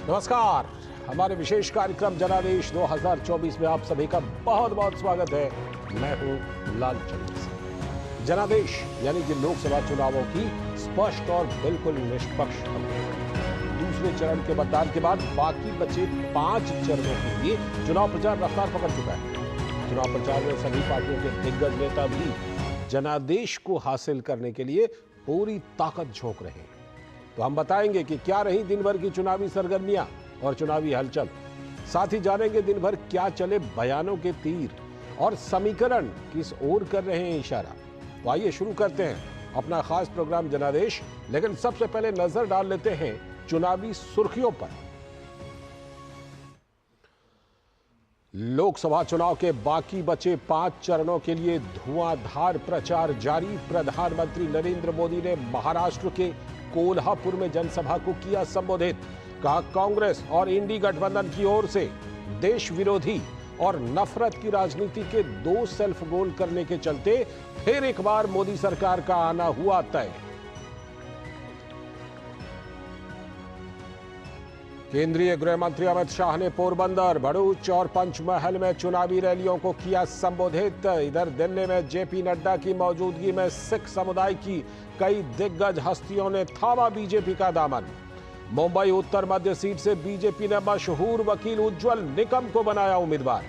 नमस्कार। हमारे विशेष कार्यक्रम जनादेश 2024 में आप सभी का बहुत बहुत स्वागत है। मैं हूं लालचंद्र सिंह। जनादेश यानी कि लोकसभा चुनावों की स्पष्ट और बिल्कुल निष्पक्ष खबर। दूसरे चरण के मतदान के बाद बाकी बचे 5 चरणों के लिए चुनाव प्रचार रफ्तार पकड़ चुका है। चुनाव प्रचार में सभी पार्टियों के दिग्गज नेता भी जनादेश को हासिल करने के लिए पूरी ताकत झोंक रहे हैं। तो हम बताएंगे कि क्या रही दिन भर की चुनावी सरगर्मियां और चुनावी हलचल। साथ ही जानेंगे दिन भर क्या चले बयानों के तीर और समीकरण किस ओर कर रहे हैं इशारा। तो आइए शुरू करते हैं अपना खास प्रोग्राम जनादेश। लेकिन सबसे पहले नजर डाल लेते हैं चुनावी सुर्खियों पर। लोकसभा चुनाव के बाकी बचे 5 चरणों के लिए धुआंधार प्रचार जारी। प्रधानमंत्री नरेंद्र मोदी ने महाराष्ट्र के कोल्हापुर में जनसभा को किया संबोधित। कहा, कांग्रेस और इंडी गठबंधन की ओर से देश विरोधी और नफरत की राजनीति के 2 सेल्फ गोल करने के चलते फिर एक बार मोदी सरकार का आना हुआ तय। केंद्रीय गृह मंत्री अमित शाह ने पोरबंदर, भरूच और पंचमहल में चुनावी रैलियों को किया संबोधित। इधर दिल्ली में जेपी नड्डा की मौजूदगी में सिख समुदाय की कई दिग्गज हस्तियों ने थामा बीजेपी का दामन। मुंबई उत्तर मध्य सीट से बीजेपी ने मशहूर वकील उज्जवल निकम को बनाया उम्मीदवार।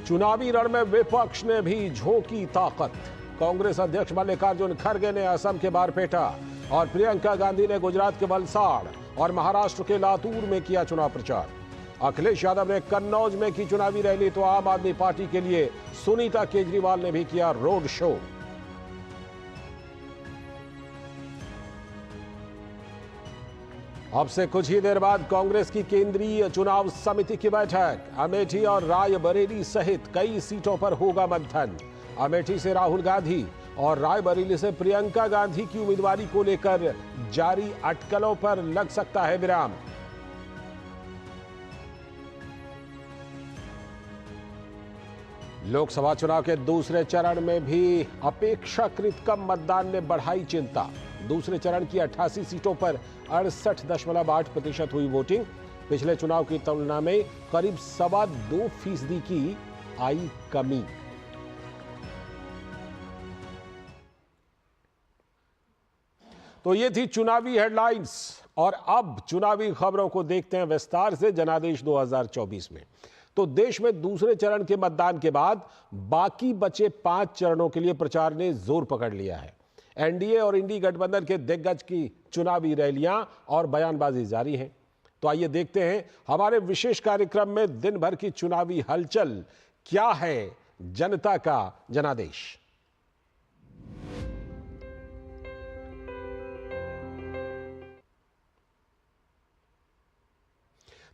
चुनावी रण में विपक्ष ने भी झोंकी ताकत। कांग्रेस अध्यक्ष मल्लिकार्जुन खड़गे ने असम के बारपेटा और प्रियंका गांधी ने गुजरात के वलसाड़ और महाराष्ट्र के लातूर में किया चुनाव प्रचार। अखिलेश यादव ने कन्नौज में की चुनावी रैली तो आम आदमी पार्टी के लिए सुनीता केजरीवाल ने भी किया रोड शो। अब से कुछ ही देर बाद कांग्रेस की केंद्रीय चुनाव समिति की बैठक। अमेठी और रायबरेली सहित कई सीटों पर होगा मंथन। अमेठी से राहुल गांधी और रायबरेली से प्रियंका गांधी की उम्मीदवारी को लेकर जारी अटकलों पर लग सकता है विराम। लोकसभा चुनाव के दूसरे चरण में भी अपेक्षाकृत कम मतदान ने बढ़ाई चिंता। दूसरे चरण की 88 सीटों पर 68.8% हुई वोटिंग। पिछले चुनाव की तुलना में करीब 2.25% की आई कमी। तो ये थी चुनावी हेडलाइंस और अब चुनावी खबरों को देखते हैं विस्तार से जनादेश 2024 में। तो देश में दूसरे चरण के मतदान के बाद बाकी बचे 5 चरणों के लिए प्रचार ने जोर पकड़ लिया है। एनडीए और इंडी गठबंधन के दिग्गज की चुनावी रैलियां और बयानबाजी जारी है। तो आइए देखते हैं हमारे विशेष कार्यक्रम में दिन भर की चुनावी हलचल क्या है जनता का जनादेश।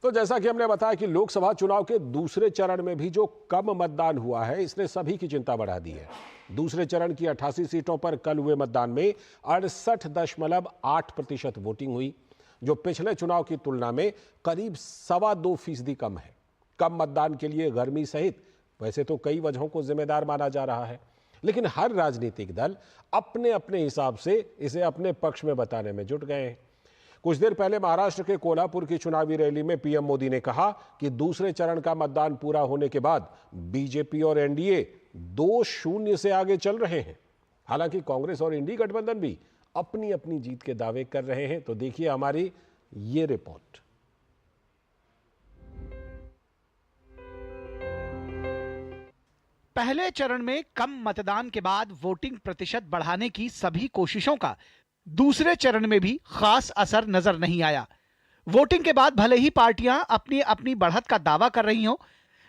तो जैसा कि हमने बताया कि लोकसभा चुनाव के दूसरे चरण में भी जो कम मतदान हुआ है इसने सभी की चिंता बढ़ा दी है। दूसरे चरण की 88 सीटों पर कल हुए मतदान में 68.8% वोटिंग हुई, जो पिछले चुनाव की तुलना में करीब 2.25% कम है। कम मतदान के लिए गर्मी सहित वैसे तो कई वजहों को जिम्मेदार माना जा रहा है, लेकिन हर राजनीतिक दल अपने अपने हिसाब से इसे अपने पक्ष में बताने में जुट गए हैं। कुछ देर पहले महाराष्ट्र के कोल्हापुर की चुनावी रैली में पीएम मोदी ने कहा कि दूसरे चरण का मतदान पूरा होने के बाद बीजेपी और एनडीए 2-0 से आगे चल रहे हैं। हालांकि कांग्रेस और इंडी गठबंधन भी अपनी अपनी जीत के दावे कर रहे हैं। तो देखिए हमारी ये रिपोर्ट। पहले चरण में कम मतदान के बाद वोटिंग प्रतिशत बढ़ाने की सभी कोशिशों का दूसरे चरण में भी खास असर नजर नहीं आया। वोटिंग के बाद भले ही पार्टियां अपनी अपनी बढ़त का दावा कर रही हों,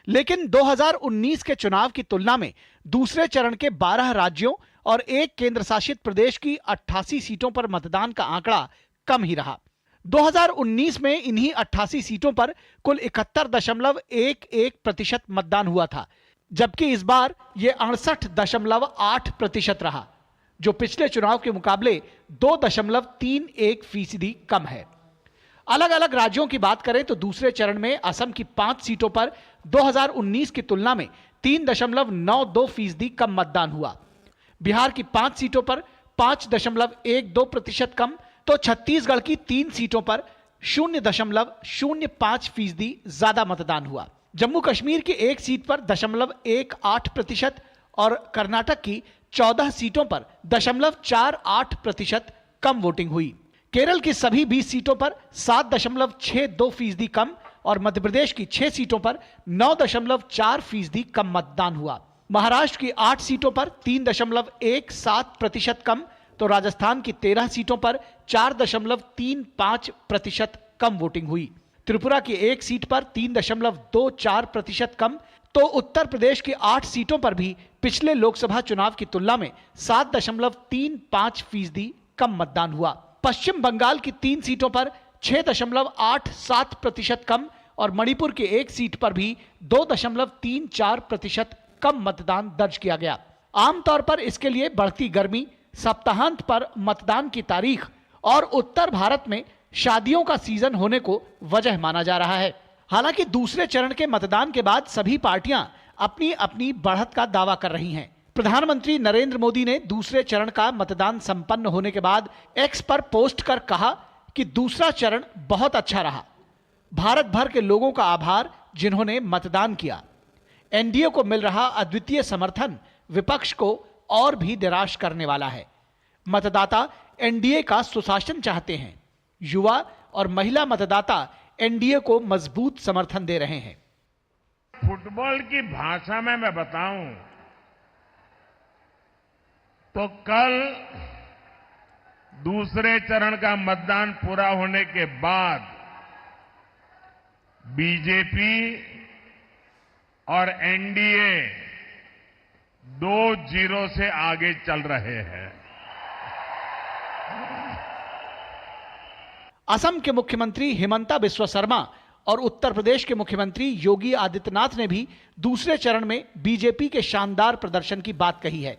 लेकिन 2019 के चुनाव की तुलना में दूसरे चरण के 12 राज्यों और एक केंद्र शासित प्रदेश की 88 सीटों पर मतदान का आंकड़ा कम ही रहा। 2019 में इन्हीं 88 सीटों पर कुल 71.11% मतदान हुआ था, जबकि इस बार यह 68.8% रहा, जो पिछले चुनाव के मुकाबले 2.31% कम है। अलग अलग राज्यों की बात करें तो दूसरे चरण में असम की 5 सीटों पर 2019 की तुलना में 3.92% कम मतदान हुआ। बिहार की 5 सीटों पर 5.12% कम, तो छत्तीसगढ़ की 3 सीटों पर 0.05% ज्यादा मतदान हुआ। जम्मू कश्मीर की 1 सीट पर 0.18% और कर्नाटक की 14 सीटों पर 0.48% कम वोटिंग हुई। केरल की सभी 20 सीटों पर 7.62% कम और मध्य प्रदेश की 6 सीटों पर 9.4% कम मतदान हुआ। महाराष्ट्र की 8 सीटों पर 3.17% कम, तो राजस्थान की 13 सीटों पर 4.35% कम वोटिंग हुई। त्रिपुरा की 1 सीट पर 3.24% कम, तो उत्तर प्रदेश की 8 सीटों पर भी पिछले लोकसभा चुनाव की तुलना में 7.35% कम मतदान हुआ। पश्चिम बंगाल की 3 सीटों पर 6.87% कम और मणिपुर की 1 सीट पर भी 2.34% कम मतदान दर्ज किया गया। आमतौर पर इसके लिए बढ़ती गर्मी, सप्ताहांत पर मतदान की तारीख और उत्तर भारत में शादियों का सीजन होने को वजह माना जा रहा है। हालांकि दूसरे चरण के मतदान के बाद सभी पार्टियां अपनी अपनी बढ़त का दावा कर रही हैं। प्रधानमंत्री नरेंद्र मोदी ने दूसरे चरण का मतदान संपन्न होने के बाद एक्स पर पोस्ट कर कहा कि दूसरा चरण बहुत अच्छा रहा। भारत भर के लोगों का आभार जिन्होंने मतदान किया। एनडीए को मिल रहा अद्वितीय समर्थन विपक्ष को और भी निराश करने वाला है। मतदाता एनडीए का सुशासन चाहते हैं। युवा और महिला मतदाता एनडीए को मजबूत समर्थन दे रहे हैं। फुटबॉल की भाषा में मैं बताऊं तो कल दूसरे चरण का मतदान पूरा होने के बाद बीजेपी और एनडीए 2-0 से आगे चल रहे हैं। असम के मुख्यमंत्री हिमंता बिस्वा शर्मा और उत्तर प्रदेश के मुख्यमंत्री योगी आदित्यनाथ ने भी दूसरे चरण में बीजेपी के शानदार प्रदर्शन की बात कही है।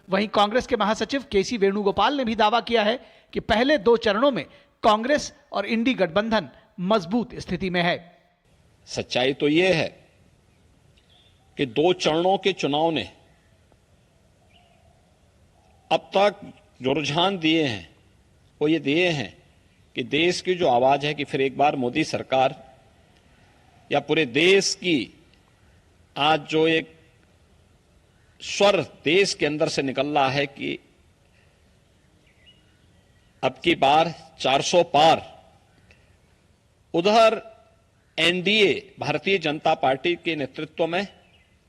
वहीं कांग्रेस के महासचिव केसी वेणुगोपाल ने भी दावा किया है कि पहले 2 चरणों में कांग्रेस और इंडी गठबंधन मजबूत स्थिति में है। सच्चाई तो यह है कि 2 चरणों के चुनाव ने अब तक जो रुझान दिए हैं वो ये दिए हैं कि देश की जो आवाज है कि फिर एक बार मोदी सरकार या पूरे देश की आज जो एक स्वर देश के अंदर से निकल रहा है कि अब की बार 400 पार, उधर एनडीए भारतीय जनता पार्टी के नेतृत्व में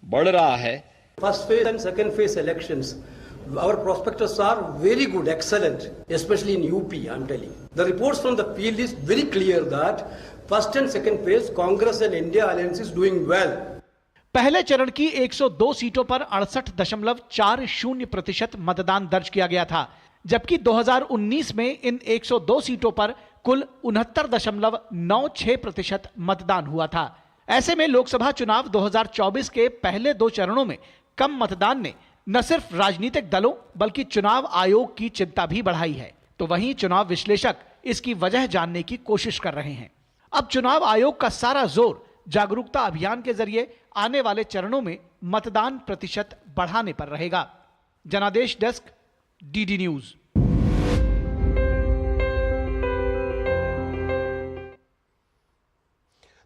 बढ़ रहा है। First phase and second phase elections, our prospectus are very good, excellent, especially in UP, I am telling. The reports from the field is very clear that first and second phase, Congress and India alliance is doing well. पहले चरण की 102 सीटों पर 68.40% मतदान दर्ज किया गया था, जबकि 2019 में इन 102 सीटों पर कुल 69.96% मतदान हुआ था। ऐसे में लोकसभा चुनाव 2024 के पहले 2 चरणों में कम मतदान ने न सिर्फ राजनीतिक दलों बल्कि चुनाव आयोग की चिंता भी बढ़ाई है। तो वहीं चुनाव विश्लेषक इसकी वजह जानने की कोशिश कर रहे हैं। अब चुनाव आयोग का सारा जोर जागरूकता अभियान के जरिए आने वाले चरणों में मतदान प्रतिशत बढ़ाने पर रहेगा। जनादेश डेस्क, डीडी न्यूज।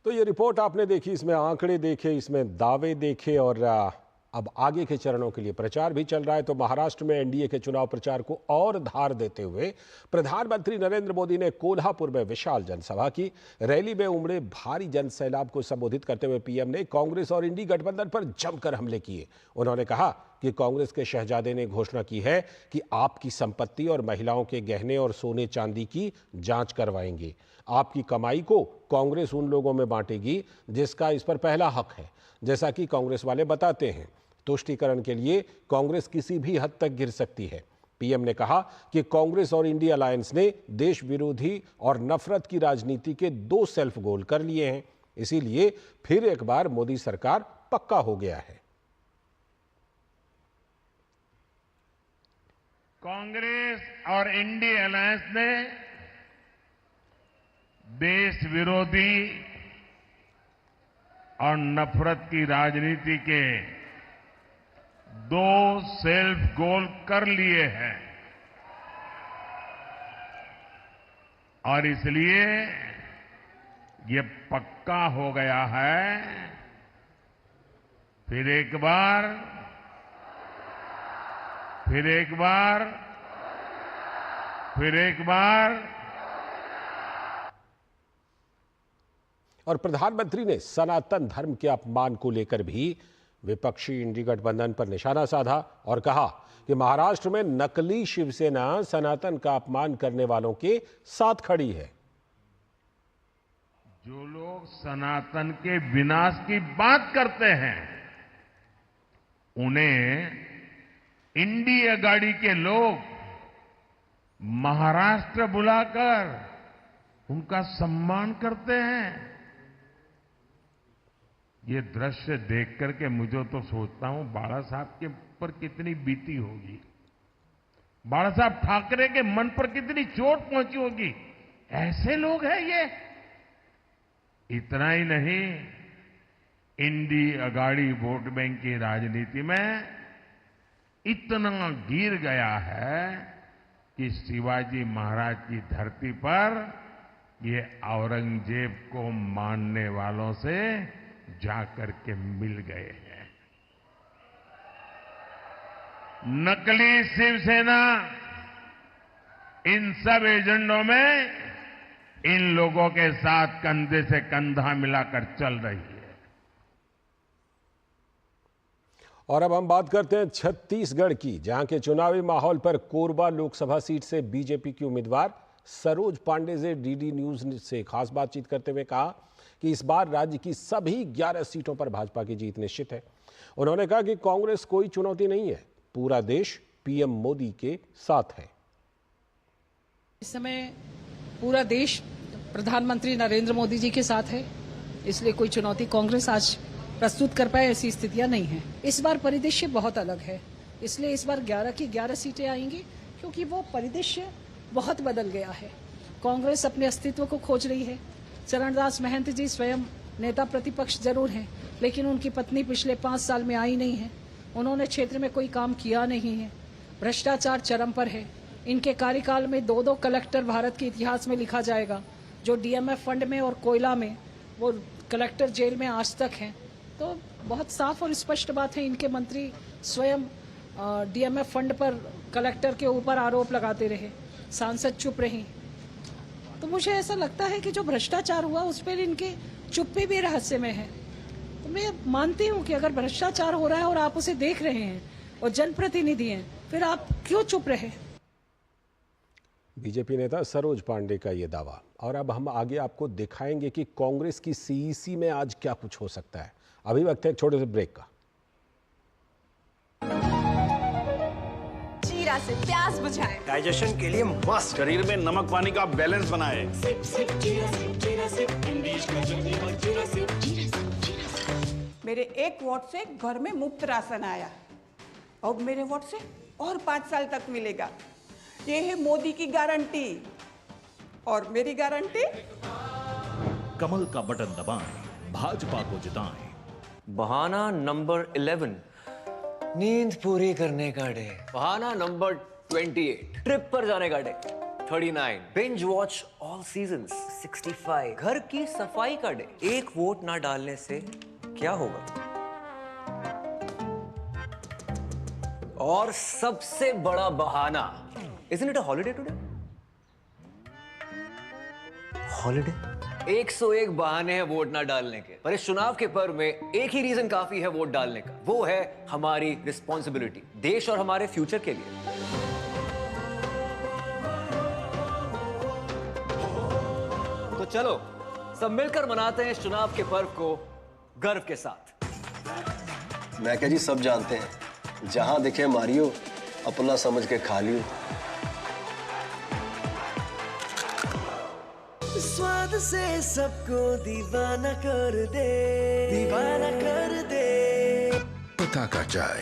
तो ये रिपोर्ट आपने देखी, इसमें आंकड़े देखे, इसमें दावे देखे और अब आगे के चरणों के लिए प्रचार भी चल रहा है। तो महाराष्ट्र में एनडीए के चुनाव प्रचार को और धार देते हुए प्रधानमंत्री नरेंद्र मोदी ने कोल्हापुर में विशाल जनसभा की। रैली में उमड़े भारी जनसैलाब को संबोधित करते हुए पीएम ने कांग्रेस और इंडी गठबंधन पर जमकर हमले किए। उन्होंने कहा कि कांग्रेस के शहजादे ने घोषणा की है कि आपकी संपत्ति और महिलाओं के गहने और सोने चांदी की जांच करवाएंगे। आपकी कमाई को कांग्रेस उन लोगों में बांटेगी जिसका इस पर पहला हक है, जैसा कि कांग्रेस वाले बताते हैं। तुष्टीकरण के लिए कांग्रेस किसी भी हद तक गिर सकती है। पीएम ने कहा कि कांग्रेस और इंडिया अलायंस ने देश विरोधी और नफरत की राजनीति के 2 सेल्फ गोल कर लिए हैं, इसीलिए फिर एक बार मोदी सरकार पक्का हो गया है। कांग्रेस और इंडिया अलायंस ने देश विरोधी और नफरत की राजनीति के 2 सेल्फ गोल कर लिए हैं। और इसलिए ये पक्का हो गया है, फिर एक बार और प्रधानमंत्री ने सनातन धर्म के अपमान को लेकर भी विपक्षी इंडी गठबंधन पर निशाना साधा और कहा कि महाराष्ट्र में नकली शिवसेना सनातन का अपमान करने वालों के साथ खड़ी है। जो लोग सनातन के विनाश की बात करते हैं, उन्हें इंडी अगाड़ी के लोग महाराष्ट्र बुलाकर उनका सम्मान करते हैं। ये दृश्य देख करके मुझे तो सोचता हूं बाला साहब के पर कितनी बीती होगी, बाला साहब ठाकरे के मन पर कितनी चोट पहुंची होगी। ऐसे लोग हैं ये। इतना ही नहीं, इंडी अगाड़ी वोट बैंक की राजनीति में इतना गिर गया है कि शिवाजी महाराज की धरती पर ये औरंगजेब को मानने वालों से जाकर के मिल गए हैं। नकली शिवसेना इन सब एजेंडों में इन लोगों के साथ कंधे से कंधा मिलाकर चल रही है। और अब हम बात करते हैं छत्तीसगढ़ की, जहां के चुनावी माहौल पर कोरबा लोकसभा सीट से बीजेपी की उम्मीदवार सरोज पांडे ने डीडी न्यूज से खास बातचीत करते हुए कहा कि इस बार राज्य की सभी 11 सीटों पर भाजपा की जीत निश्चित है। उन्होंने कहा कि कांग्रेस कोई चुनौती नहीं है, पूरा देश पीएम मोदी के साथ है। इस समय पूरा देश प्रधानमंत्री नरेंद्र मोदी जी के साथ है, इसलिए कोई चुनौती कांग्रेस आज प्रस्तुत कर पाए ऐसी स्थितियां नहीं है। इस बार परिदृश्य बहुत अलग है, इसलिए इस बार 11 की 11 सीटें आएंगी, क्योंकि वो परिदृश्य बहुत बदल गया है। कांग्रेस अपने अस्तित्व को खोज रही है। चरणदास महंत जी स्वयं नेता प्रतिपक्ष जरूर हैं, लेकिन उनकी पत्नी पिछले 5 साल में आई नहीं है। उन्होंने क्षेत्र में कोई काम किया नहीं है। भ्रष्टाचार चरम पर है। इनके कार्यकाल में 2-2 कलेक्टर भारत के इतिहास में लिखा जाएगा। जो डीएमएफ फंड में और कोयला में वो कलेक्टर जेल में आज तक हैं। तो बहुत साफ और स्पष्ट बात है, इनके मंत्री स्वयं डीएमएफ फंड पर कलेक्टर के ऊपर आरोप लगाते रहे, सांसद चुप रही। तो मुझे ऐसा लगता है कि जो भ्रष्टाचार हुआ उस पर इनके चुप्पी भी रहस्यमय है। तो मैं मानती हूं कि अगर भ्रष्टाचार हो रहा है और आप उसे देख रहे हैं और जनप्रतिनिधि हैं, फिर आप क्यों चुप रहे। बीजेपी नेता सरोज पांडे का यह दावा। और अब हम आगे आपको दिखाएंगे कि कांग्रेस की सीईसी में आज क्या कुछ हो सकता है। अभी वक्त है एक छोटे से ब्रेक का। जीरा से प्यास बुझाए, डाइजेशन के लिए मस्त, शरीर में नमक पानी का बैलेंस बनाए। सिप सिप जीरा सिप, जीरा सिप, इंग्लिश का जल्दी और जीरा सिप, जीरा सिप, जीरा सिप। मेरे 1 वोट से घर में मुफ्त राशन आया, अब मेरे वोट से और 5 साल तक मिलेगा। ये है मोदी की गारंटी और मेरी गारंटी। कमल का बटन दबाएं, भाजपा को जिताएं। बहाना नंबर 11, नींद पूरी करने का डे। बहाना नंबर 28, ट्रिप पर जाने का day. 39, binge watch all seasons. 65, घर की सफाई का डे। 1 वोट ना डालने से क्या होगा? और सबसे बड़ा बहाना, isn't it a holiday today? Holiday? 101 बहाने हैं वोट ना डालने के, पर इस चुनाव के पर्व में एक ही रीजन काफी है वोट डालने का। वो है हमारी रिस्पॉन्सिबिलिटी, देश और हमारे फ्यूचर के लिए। तो चलो सब मिलकर मनाते हैं इस चुनाव के पर्व को गर्व के साथ। मैं क्या जी, सब जानते हैं, जहां दिखे मारियो, अपना समझ के खा लियो। स्वाद से सबको दीवाना कर दे, दीवाना कर दे। पता का चाय,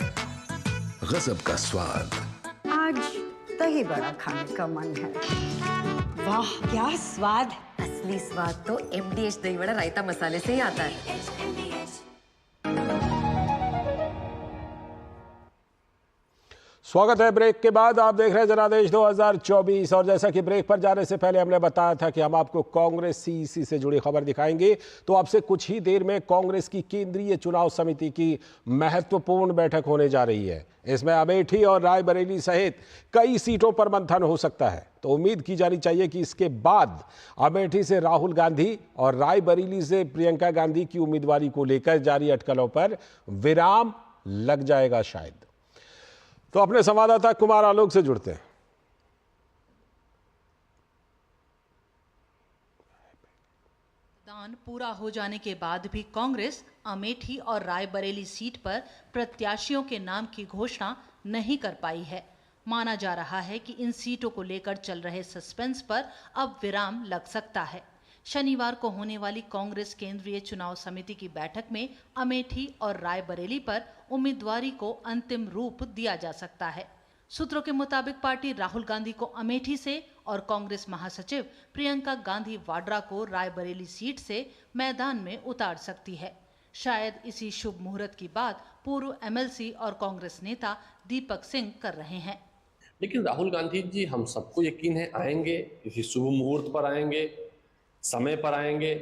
गजब का स्वाद। आज दही बड़ा खाने का मन है। वाह क्या स्वाद। असली स्वाद तो MDH दही बड़ा रायता मसाले से ही आता है। स्वागत है ब्रेक के बाद। आप देख रहे हैं जनादेश 2024 और जैसा कि ब्रेक पर जाने से पहले हमने बताया था कि हम आपको कांग्रेस सीईसी से जुड़ी खबर दिखाएंगे, तो आपसे कुछ ही देर में कांग्रेस की केंद्रीय चुनाव समिति की महत्वपूर्ण बैठक होने जा रही है। इसमें अमेठी और रायबरेली सहित कई सीटों पर मंथन हो सकता है। तो उम्मीद की जानी चाहिए कि इसके बाद अमेठी से राहुल गांधी और रायबरेली से प्रियंका गांधी की उम्मीदवारी को लेकर जारी अटकलों पर विराम लग जाएगा शायद। तो अपने संवाददाता कुमार आलोक से जुड़ते हैं। मतदान पूरा हो जाने के बाद भी कांग्रेस अमेठी और रायबरेली सीट पर प्रत्याशियों के नाम की घोषणा नहीं कर पाई है। माना जा रहा है कि इन सीटों को लेकर चल रहे सस्पेंस पर अब विराम लग सकता है। शनिवार को होने वाली कांग्रेस केंद्रीय चुनाव समिति की बैठक में अमेठी और रायबरेली पर उम्मीदवारी को अंतिम रूप दिया जा सकता है। सूत्रों के मुताबिक पार्टी राहुल गांधी को अमेठी से और कांग्रेस महासचिव प्रियंका गांधी वाड्रा को रायबरेली सीट से मैदान में उतार सकती है। शायद इसी शुभ मुहूर्त की बात पूर्व एमएलसी और कांग्रेस नेता दीपक सिंह कर रहे हैं। लेकिन राहुल गांधी जी, हम सबको यकीन है आएंगे, किसी शुभ मुहूर्त पर आएंगे, समय पर आएंगे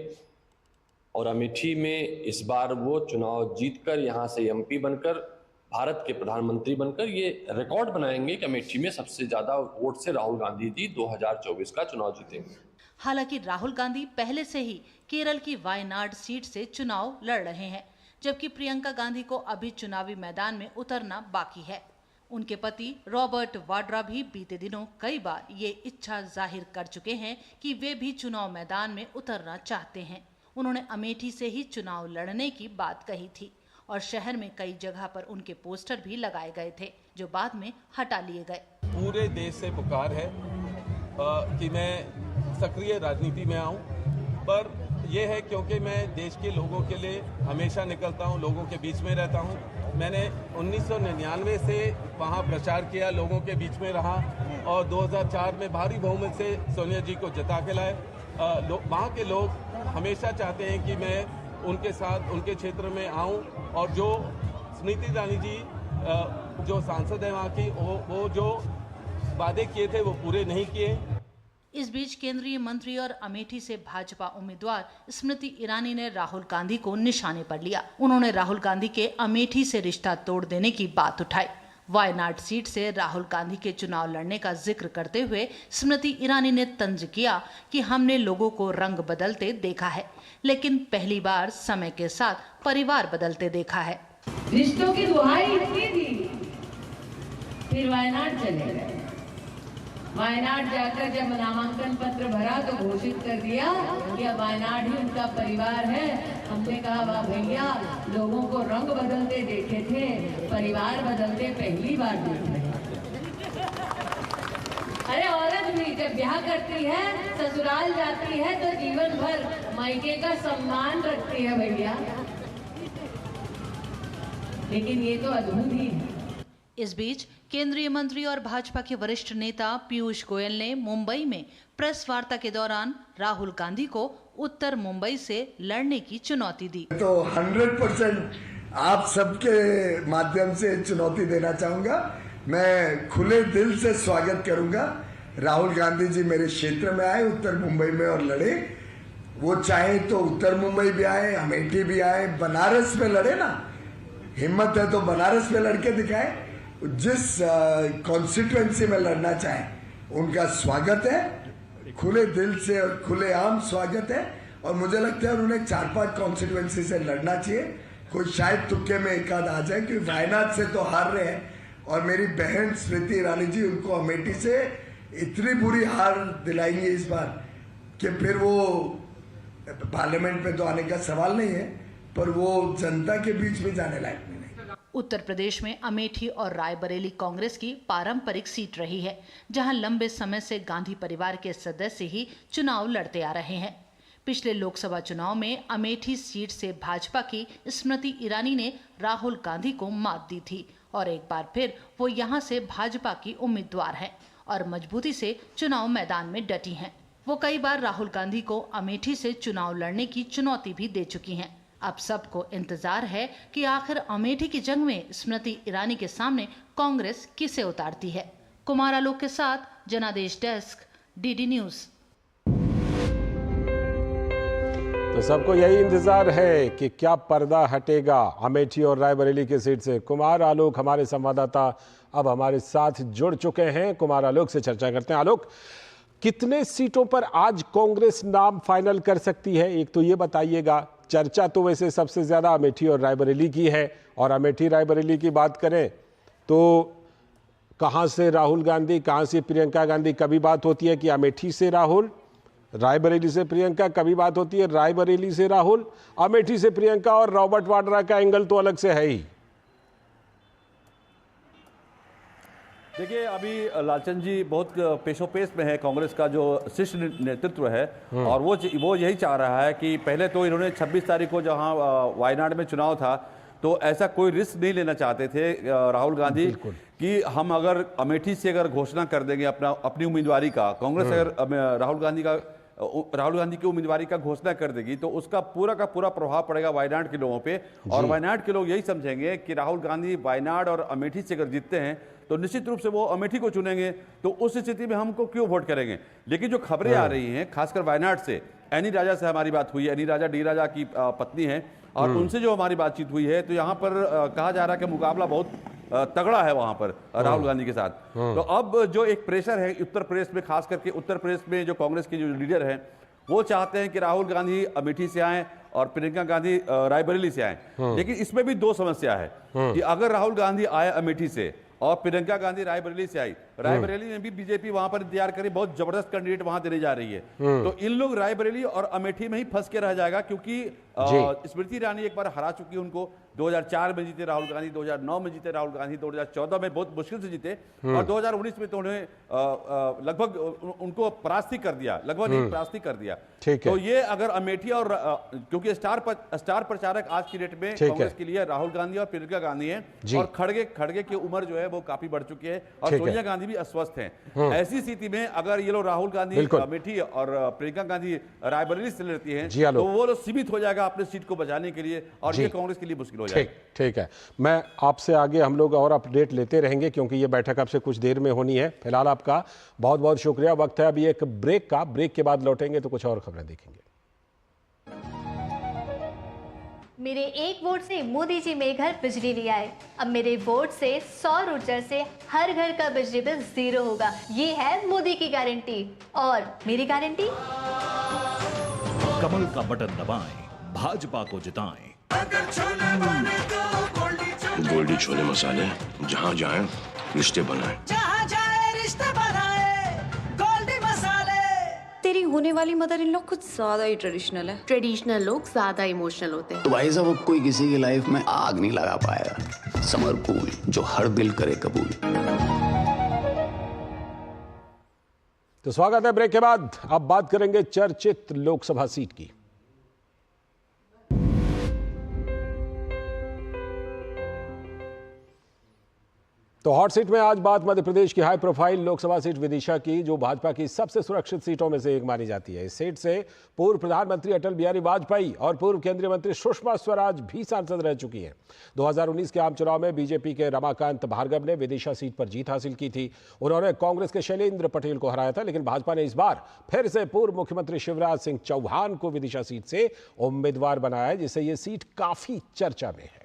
और अमेठी में इस बार वो चुनाव जीतकर यहाँ से एमपी बनकर भारत के प्रधानमंत्री बनकर ये रिकॉर्ड बनाएंगे कि अमेठी में सबसे ज्यादा वोट से राहुल गांधी जी 2024 का चुनाव जीतेंगे। हालांकि राहुल गांधी पहले से ही केरल की वायनाड सीट से चुनाव लड़ रहे हैं, जबकि प्रियंका गांधी को अभी चुनावी मैदान में उतरना बाकी है। उनके पति रॉबर्ट वाड्रा भी बीते दिनों कई बार ये इच्छा जाहिर कर चुके हैं कि वे भी चुनाव मैदान में उतरना चाहते हैं। उन्होंने अमेठी से ही चुनाव लड़ने की बात कही थी और शहर में कई जगह पर उनके पोस्टर भी लगाए गए थे, जो बाद में हटा लिए गए। पूरे देश से पुकार है कि मैं सक्रिय राजनीति में आऊं, पर यह है क्योंकि मैं देश के लोगों के लिए हमेशा निकलता हूं, लोगों के बीच में रहता हूं। मैंने 1999 से वहां प्रचार किया, लोगों के बीच में रहा और 2004 में भारी बहुमत से सोनिया जी को जिता के लाए। वहाँ के लोग हमेशा चाहते हैं कि मैं उनके साथ उनके क्षेत्र में आऊं और जो स्मृति ईरानी जी जो सांसद है वहाँ की, वो जो वादे किए थे वो पूरे नहीं किए। इस बीच केंद्रीय मंत्री और अमेठी से भाजपा उम्मीदवार स्मृति ईरानी ने राहुल गांधी को निशाने पर लिया। उन्होंने राहुल गांधी के अमेठी से रिश्ता तोड़ देने की बात उठाई। वायनाड सीट से राहुल गांधी के चुनाव लड़ने का जिक्र करते हुए स्मृति ईरानी ने तंज किया कि हमने लोगों को रंग बदलते देखा है, लेकिन पहली बार समय के साथ परिवार बदलते देखा है। रिश्तों की दुहाई इसकी थी, फिर वायनाड चले गए। वायनाड जाकर जब नामांकन पत्र भरा तो घोषित कर दिया कि अब वायनाड ही उनका परिवार है। हमने कहा वाह भैया, लोगों को रंग बदलते देखे थे, परिवार बदलते पहली बार देख रहे। अरे औरत भी जब ब्याह करती है, ससुराल जाती है तो जीवन भर मायके का सम्मान रखती है भैया, लेकिन ये तो अद्भुत ही है। इस बीच केंद्रीय मंत्री और भाजपा के वरिष्ठ नेता पीयूष गोयल ने मुंबई में प्रेस वार्ता के दौरान राहुल गांधी को उत्तर मुंबई से लड़ने की चुनौती दी। तो 100% आप सबके माध्यम से चुनौती देना चाहूंगा। मैं खुले दिल से स्वागत करूंगा। राहुल गांधी जी मेरे क्षेत्र में आए, उत्तर मुंबई में, और लड़े। वो चाहे तो उत्तर मुंबई भी आए, अमेठी भी आए, बनारस में लड़े ना। हिम्मत है तो बनारस में लड़के दिखाए। जिस कॉन्स्टिट्यूएंसी में लड़ना चाहे उनका स्वागत है, खुले दिल से और खुलेआम स्वागत है। और मुझे लगता है उन्हें 4-5 कॉन्स्टिट्यूएंसी से लड़ना चाहिए। कोई शायद तुक्के में एक आध आ जाए, क्योंकि वायनाड से तो हार रहे हैं और मेरी बहन स्मृति ईरानी जी उनको अमेठी से इतनी बुरी हार दिलाएंगे इस बार कि फिर वो पार्लियामेंट में तो आने का सवाल नहीं है, पर वो जनता के बीच में जाने लायक नहीं। उत्तर प्रदेश में अमेठी और रायबरेली कांग्रेस की पारंपरिक सीट रही है, जहां लंबे समय से गांधी परिवार के सदस्य ही चुनाव लड़ते आ रहे हैं। पिछले लोकसभा चुनाव में अमेठी सीट से भाजपा की स्मृति ईरानी ने राहुल गांधी को मात दी थी और एक बार फिर वो यहां से भाजपा की उम्मीदवार हैं और मजबूती से चुनाव मैदान में डटी हैं। वो कई बार राहुल गांधी को अमेठी से चुनाव लड़ने की चुनौती भी दे चुकी हैं। अब सबको इंतजार है कि आखिर अमेठी की जंग में स्मृति ईरानी के सामने कांग्रेस किसे उतारती है। कुमार आलोक के साथ जनादेश डेस्क, डीडी न्यूज। तो सबको यही इंतजार है कि क्या पर्दा हटेगा अमेठी और रायबरेली की सीट से। कुमार आलोक हमारे संवाददाता अब हमारे साथ जुड़ चुके हैं। कुमार आलोक से चर्चा करते हैं। आलोक, कितने सीटों पर आज कांग्रेस नाम फाइनल कर सकती है, एक तो ये बताइएगा। चर्चा तो वैसे सबसे ज्यादा अमेठी और रायबरेली की है, और अमेठी रायबरेली की बात करें तो कहां से राहुल गांधी, कहां से प्रियंका गांधी, कभी बात होती है कि अमेठी से राहुल, रायबरेली से प्रियंका, कभी बात होती है रायबरेली से राहुल, अमेठी से प्रियंका, और रॉबर्ट वाड्रा का एंगल तो अलग से है ही। देखिए, अभी लालचंद जी बहुत पेशोपेश में है कांग्रेस का जो शीर्ष नेतृत्व है, और वो यही चाह रहा है कि पहले तो इन्होंने 26 तारीख को जहां वायनाड में चुनाव था तो ऐसा कोई रिस्क नहीं लेना चाहते थे राहुल गांधी कि हम अगर अमेठी से अगर घोषणा कर देंगे अपनी उम्मीदवारी का, कांग्रेस अगर राहुल गांधी की उम्मीदवारी का घोषणा कर देगी तो उसका पूरा का पूरा प्रभाव पड़ेगा वायनाड के लोगों पे, और वायनाड के लोग यही समझेंगे कि राहुल गांधी वायनाड और अमेठी से अगर जीतते हैं तो निश्चित रूप से वो अमेठी को चुनेंगे, तो उस स्थिति में हमको क्यों वोट करेंगे। लेकिन जो खबरें आ रही हैं खासकर वायनाड से, एनी राजा से हमारी बात हुई है, एनी राजा डी राजा की पत्नी है, और उनसे जो हमारी बातचीत हुई है तो यहाँ पर कहा जा रहा है कि मुकाबला बहुत तगड़ा है वहां पर राहुल गांधी के साथ। तो अब जो एक प्रेशर है उत्तर प्रदेश में, खास करके उत्तर प्रदेश में जो कांग्रेस के जो लीडर हैं वो चाहते हैं कि राहुल गांधी अमेठी से आए और प्रियंका गांधी रायबरेली से आए। लेकिन इसमें भी दो समस्या है कि अगर राहुल गांधी आए अमेठी से और प्रियंका गांधी रायबरेली से आई, रायबरेली में भी बीजेपी वहां पर इंतजार करे, बहुत जबरदस्त कैंडिडेट वहां देने जा रही है, तो इन लोग रायबरेली और अमेठी में ही फंस के रह जाएगा, क्योंकि स्मृति ईरानी एक बार हरा चुकी उनको। 2004 में जीते राहुल गांधी, 2009 में जीते राहुल गांधी, 2014 में बहुत मुश्किल से जीते, और 2019 में तो उन्हें लगभग उनको परास्ती कर दिया, लगभग नहीं परास्ती कर दिया। तो ये अगर अमेठी और क्योंकि स्टार प्रचारक आज की डेट में कांग्रेस के लिए राहुल गांधी और प्रियंका गांधी हैं, और खड़गे की उम्र जो है वो काफी बढ़ चुकी है, और सोनिया गांधी भी अस्वस्थ हैं। ऐसी स्थिति में अगर ये लोग राहुल गांधी अमेठी और प्रियंका गांधी रायबरेली से लड़ती हैं तो वो लोग सीमित हो जाएगा अपने सीट को बचाने के लिए, और ये कांग्रेस के लिए मुश्किल हो जाएगा। ठीक है, मैं आपसे आगे हम लोग और अपडेट लेते रहेंगे क्योंकि ये बैठक आपसे कुछ देर में होनी है। फिलहाल आपका बहुत बहुत शुक्रिया। वक्त है अभी एक ब्रेक का, ब्रेक के बाद लौटेंगे तो कुछ और खबरें देखेंगे। मेरे एक वोट से मोदी जी मेरे घर बिजली ले आए। अब मेरे वोट से सौर ऊर्जा से हर घर का बिजली बिल 0 होगा। ये है मोदी की गारंटी, और मेरी गारंटी। कमल का बटन दबाएं, भाजपा को जिताएं। गोल्डी छोले मसाले, जहाँ जाए रिश्ते बनाए, जहाँ जाए रिश्ते बनाए, गोल्डी मसाले। तेरी होने वाली मदर इन लॉ कुछ ज्यादा ही ट्रेडिशनल है। ट्रेडिशनल लोग ज्यादा इमोशनल होते हैं। तो भाई साहब, कोई किसी की लाइफ में आग नहीं लगा पाएगा। समर कूल, जो हर दिल करे कबूल। तो स्वागत है ब्रेक के बाद। अब बात करेंगे चर्चित लोकसभा सीट की। तो हॉट सीट में आज बात मध्य प्रदेश की high profile Lok Sabha seat Vidisha की, जो भाजपा की सबसे सुरक्षित सीटों में से एक मानी जाती है। इस सीट से पूर्व प्रधानमंत्री अटल बिहारी वाजपेयी और पूर्व केंद्रीय मंत्री सुषमा स्वराज भी सांसद रह चुकी हैं। 2019 के आम चुनाव में बीजेपी के रमाकांत भार्गव ने विदिशा सीट पर जीत हासिल की थी। उन्होंने कांग्रेस के शैलेंद्र पटेल को हराया था, लेकिन भाजपा ने इस बार फिर से पूर्व मुख्यमंत्री शिवराज सिंह चौहान को विदिशा सीट से उम्मीदवार बनाया है, जिससे यह सीट काफी चर्चा में है।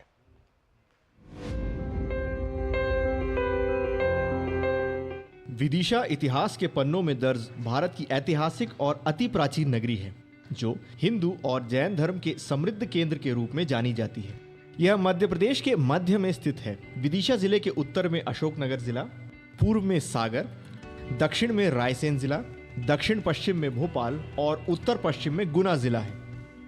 विदिशा इतिहास के पन्नों में दर्ज भारत की ऐतिहासिक और अति प्राचीन नगरी है, जो हिंदू और जैन धर्म के समृद्ध केंद्र के रूप में जानी जाती है। यह मध्य प्रदेश के मध्य में स्थित है। विदिशा जिले के उत्तर में अशोकनगर जिला, पूर्व में सागर, दक्षिण में रायसेन जिला, दक्षिण पश्चिम में भोपाल और उत्तर पश्चिम में गुना जिला है।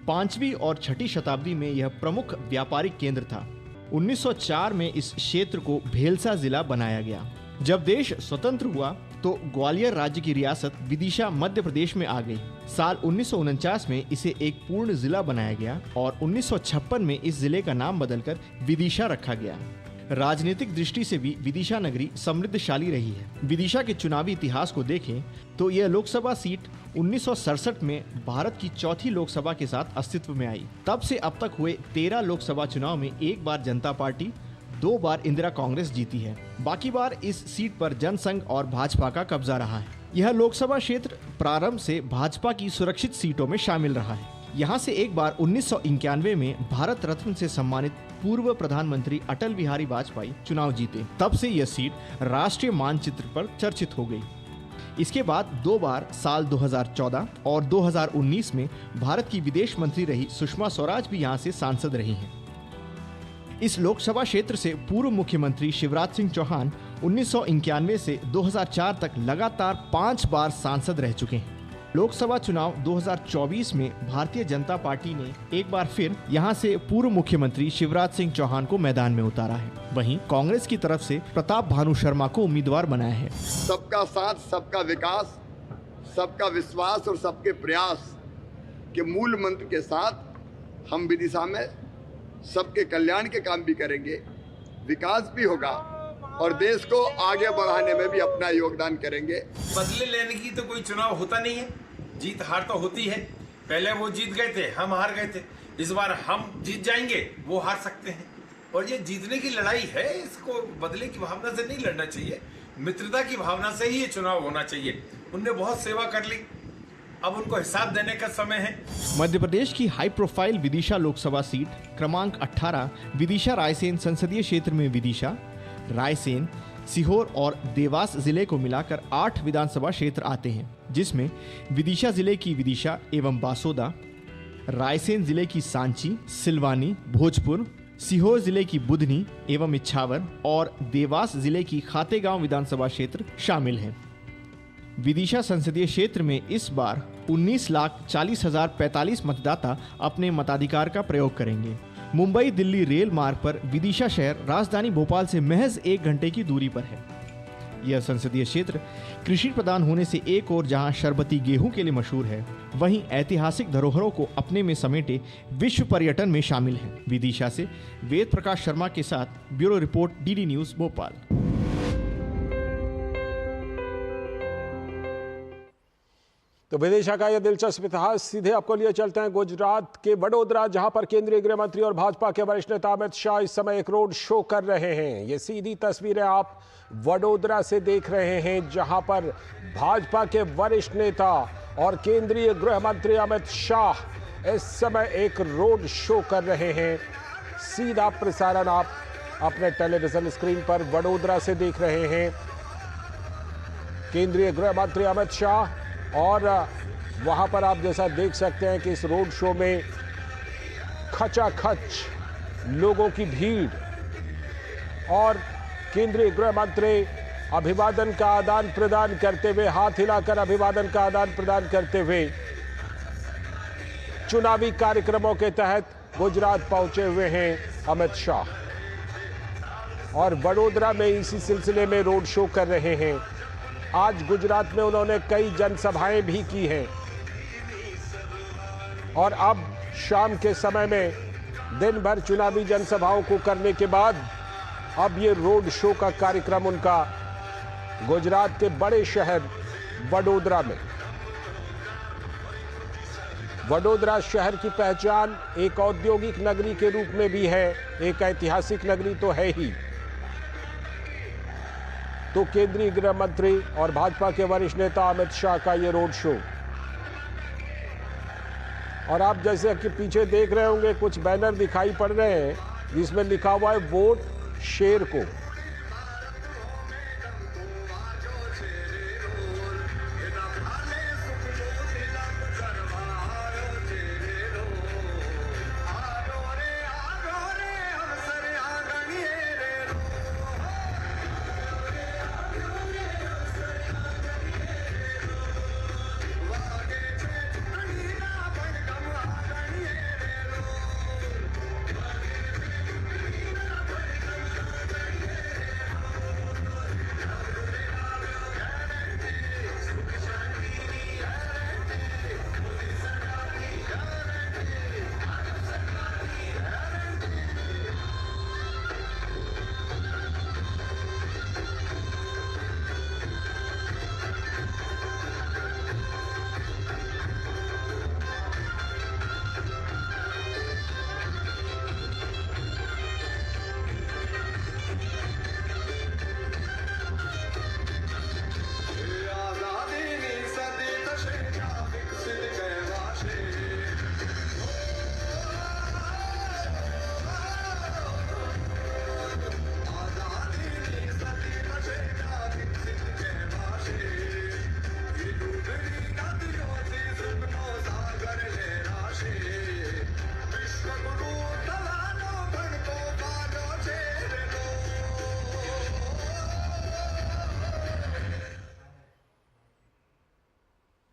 5वीं और 6ठी शताब्दी में यह प्रमुख व्यापारिक केंद्र था। 1904 में इस क्षेत्र को भेलसा जिला बनाया गया। जब देश स्वतंत्र हुआ तो ग्वालियर राज्य की रियासत विदिशा मध्य प्रदेश में आ गई। साल 1949 में इसे एक पूर्ण जिला बनाया गया और 1956 में इस जिले का नाम बदलकर विदिशा रखा गया। राजनीतिक दृष्टि से भी विदिशा नगरी समृद्धशाली रही है। विदिशा के चुनावी इतिहास को देखें तो यह लोकसभा सीट 1967 में भारत की चौथी लोकसभा के साथ अस्तित्व में आई। तब से अब तक हुए 13 लोकसभा चुनाव में एक बार जनता पार्टी, 2 बार इंदिरा कांग्रेस जीती है। बाकी बार इस सीट पर जनसंघ और भाजपा का कब्जा रहा है। यह लोकसभा क्षेत्र प्रारंभ से भाजपा की सुरक्षित सीटों में शामिल रहा है। यहाँ से एक बार 1991 में भारत रत्न से सम्मानित पूर्व प्रधानमंत्री अटल बिहारी वाजपेयी चुनाव जीते। तब से यह सीट राष्ट्रीय मानचित्र पर चर्चित हो गई। इसके बाद 2 बार साल 2014 और 2019 में भारत की विदेश मंत्री रही सुषमा स्वराज भी यहाँ से सांसद रही हैं। इस लोकसभा क्षेत्र से पूर्व मुख्यमंत्री शिवराज सिंह चौहान 1991 से 2004 तक लगातार 5 बार सांसद रह चुके हैं। लोकसभा चुनाव 2024 में भारतीय जनता पार्टी ने एक बार फिर यहां से पूर्व मुख्यमंत्री शिवराज सिंह चौहान को मैदान में उतारा है। वहीं कांग्रेस की तरफ से प्रताप भानु शर्मा को उम्मीदवार बनाया है। सबका साथ, सबका विकास, सबका विश्वास और सबके प्रयास के मूल मंत्र के साथ हम विदिशा में सबके कल्याण के काम भी करेंगे, विकास भी होगा और देश को आगे बढ़ाने में भी अपना योगदान करेंगे। बदले लेने की तो कोई चुनाव होता नहीं है, जीत हार तो होती है। पहले वो जीत गए थे, हम हार गए थे, इस बार हम जीत जाएंगे, वो हार सकते हैं। और ये जीतने की लड़ाई है, इसको बदले की भावना से नहीं लड़ना चाहिए, मित्रता की भावना से ही ये चुनाव होना चाहिए। उनने बहुत सेवा कर ली, अब उनको हिसाब देने का समय है। मध्य प्रदेश की high profile Vidisha Lok Sabha seat क्रमांक 18 विदिशा रायसेन संसदीय क्षेत्र में विदिशा, रायसेन, सीहोर और देवास जिले को मिलाकर 8 विधानसभा क्षेत्र आते हैं, जिसमें विदिशा जिले की विदिशा एवं बासोदा, रायसेन जिले की सांची, सिलवानी, भोजपुर, सीहोर जिले की बुधनी एवं इच्छावर और देवास जिले की खातेगांव विधानसभा क्षेत्र शामिल हैं। विदिशा संसदीय क्षेत्र में इस बार 19,40,045 मतदाता अपने मताधिकार का प्रयोग करेंगे। मुंबई दिल्ली रेल मार्ग पर विदिशा शहर राजधानी भोपाल से महज 1 घंटे की दूरी पर है। यह संसदीय क्षेत्र कृषि प्रधान होने से एक और जहां शरबती गेहूं के लिए मशहूर है, वहीं ऐतिहासिक धरोहरों को अपने में समेटे विश्व पर्यटन में शामिल है। विदिशा से वेद प्रकाश शर्मा के साथ bureau report, DD news Bhopal. तो विदिशा का यह दिलचस्प इतिहास सीधे आपको लिए चलते हैं गुजरात के वडोदरा, जहां पर केंद्रीय गृह मंत्री और भाजपा के वरिष्ठ नेता अमित शाह इस समय एक रोड शो कर रहे हैं। ये सीधी तस्वीरें आप वडोदरा से देख रहे हैं, जहां पर भाजपा के वरिष्ठ नेता और केंद्रीय गृह मंत्री अमित शाह इस समय एक रोड शो कर रहे हैं। सीधा प्रसारण आप अपने टेलीविजन स्क्रीन पर वडोदरा से देख रहे हैं। केंद्रीय गृह मंत्री अमित शाह और वहां पर आप जैसा देख सकते हैं कि इस रोड शो में खचाखच लोगों की भीड़ और केंद्रीय गृह मंत्री अभिवादन का आदान प्रदान करते हुए, हाथ हिलाकर अभिवादन का आदान प्रदान करते हुए चुनावी कार्यक्रमों के तहत गुजरात पहुंचे हुए हैं अमित शाह और वडोदरा में इसी सिलसिले में रोड शो कर रहे हैं। आज गुजरात में उन्होंने कई जनसभाएं भी की हैं और अब शाम के समय में दिन भर चुनावी जनसभाओं को करने के बाद अब ये रोड शो का कार्यक्रम उनका गुजरात के बड़े शहर वडोदरा में। वडोदरा शहर की पहचान एक औद्योगिक नगरी के रूप में भी है, एक ऐतिहासिक नगरी तो है ही। तो केंद्रीय गृह मंत्री और भाजपा के वरिष्ठ नेता अमित शाह का ये रोड शो, और आप जैसे कि पीछे देख रहे होंगे कुछ बैनर दिखाई पड़ रहे हैं जिसमें लिखा हुआ है वोट शेर को।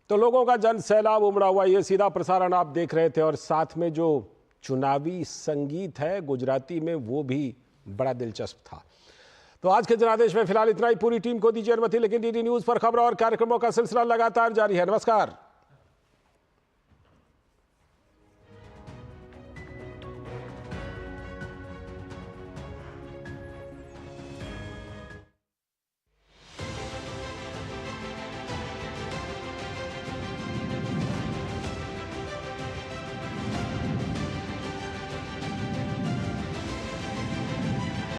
तो लोगों का जन सैलाब उमड़ा हुआ, ये सीधा प्रसारण आप देख रहे थे और साथ में जो चुनावी संगीत है गुजराती में वो भी बड़ा दिलचस्प था। तो आज के जनादेश में फिलहाल इतना ही। पूरी टीम को दीजिए अनुमति, लेकिन डीडी न्यूज पर खबरों और कार्यक्रमों का सिलसिला लगातार जारी है। नमस्कार।